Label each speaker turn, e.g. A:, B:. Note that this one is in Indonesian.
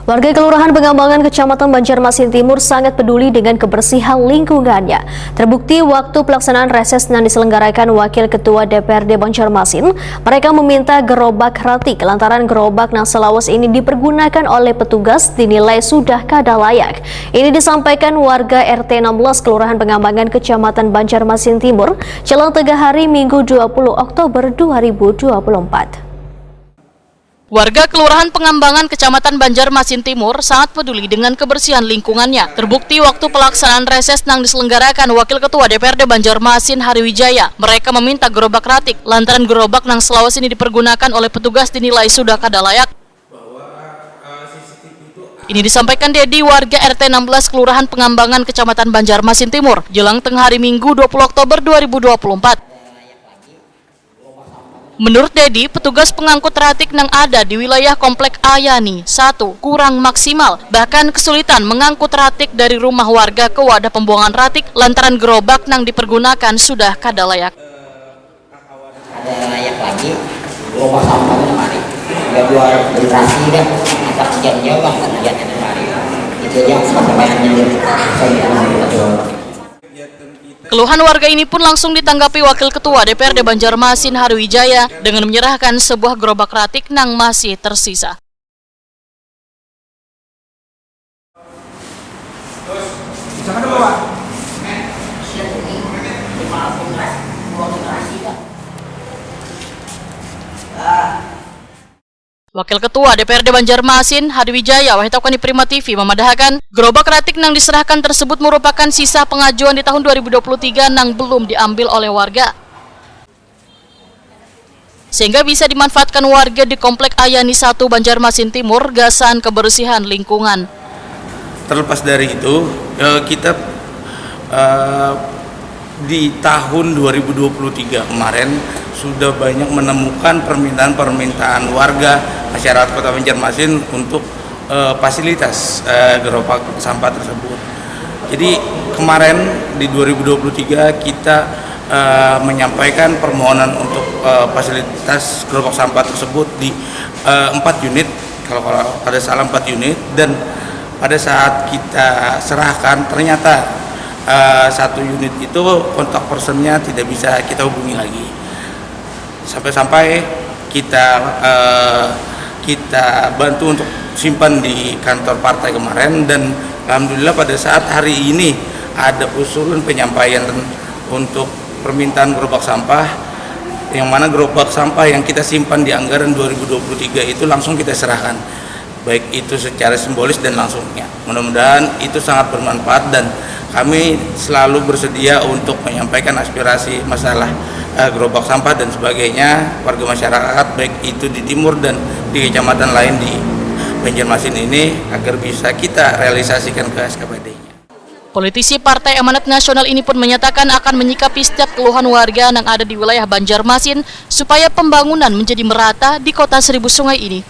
A: Warga Kelurahan Pengambangan, Kecamatan Banjarmasin Timur sangat peduli dengan kebersihan lingkungannya. Terbukti waktu pelaksanaan reses yang diselenggarakan Wakil Ketua DPRD Banjarmasin, mereka meminta gerobak ratik lantaran gerobak yang selawas ini dipergunakan oleh petugas dinilai sudah kada layak. Ini disampaikan warga RT 16 Kelurahan Pengambangan, Kecamatan Banjarmasin Timur, jelang tengah hari Minggu 20 Oktober 2024.
B: Warga Kelurahan Pengambangan, Kecamatan Banjarmasin Timur sangat peduli dengan kebersihan lingkungannya. Terbukti waktu pelaksanaan reses yang diselenggarakan Wakil Ketua DPRD Banjarmasin Hariwijaya. Mereka meminta gerobak ratik lantaran gerobak yang selawas ini dipergunakan oleh petugas dinilai sudah kada layak. Ini disampaikan Dedi, warga RT 16 Kelurahan Pengambangan, Kecamatan Banjarmasin Timur, jelang tengah hari Minggu 20 Oktober 2024. Menurut Dedi, petugas pengangkut ratik yang ada di wilayah Komplek Ayani 1 kurang maksimal, bahkan kesulitan mengangkut ratik dari rumah warga ke wadah pembuangan ratik lantaran gerobak yang dipergunakan sudah kada layak.
C: Ada layak lagi, gerobak sampahnya mari. Sudah 2 generasi dah, masa kerjanya bang, kerjanya mari. Itu yang sampai
B: Keluhan warga ini pun langsung ditanggapi Wakil Ketua DPRD Banjarmasin Hariwijaya dengan menyerahkan sebuah gerobak ratik yang masih tersisa. Wakil Ketua DPRD Banjarmasin Hariwijaya Wahitokani Prima TV memadahkan gerobak ratik yang diserahkan tersebut merupakan sisa pengajuan di tahun 2023 yang belum diambil oleh warga, sehingga bisa dimanfaatkan warga di Komplek Ayani 1 Banjarmasin Timur gasan kebersihan lingkungan.
D: Terlepas dari itu, kita di tahun 2023 kemarin sudah banyak menemukan permintaan warga masyarakat Kota Banjarmasin untuk fasilitas gerobak sampah tersebut. Jadi kemarin di 2023 kita menyampaikan permohonan untuk fasilitas gerobak sampah tersebut di 4 unit, kalau ada salah 4 unit, dan pada saat kita serahkan ternyata 1 unit itu kontak personnya tidak bisa kita hubungi lagi. Sampai-sampai kita bantu untuk simpan di kantor partai kemarin, dan alhamdulillah pada saat hari ini ada usulan penyampaian untuk permintaan gerobak sampah, yang mana gerobak sampah yang kita simpan di anggaran 2023 itu langsung kita serahkan, baik itu secara simbolis dan langsungnya. Mudah-mudahan itu sangat bermanfaat dan kami selalu bersedia untuk menyampaikan aspirasi masalah gerobak sampah dan sebagainya warga masyarakat, baik itu di timur dan di kecamatan lain di Banjarmasin ini, agar bisa kita realisasikan ke SKPD-nya.
B: Politisi Partai Amanat Nasional ini pun menyatakan akan menyikapi setiap keluhan warga yang ada di wilayah Banjarmasin supaya pembangunan menjadi merata di kota Seribu Sungai ini.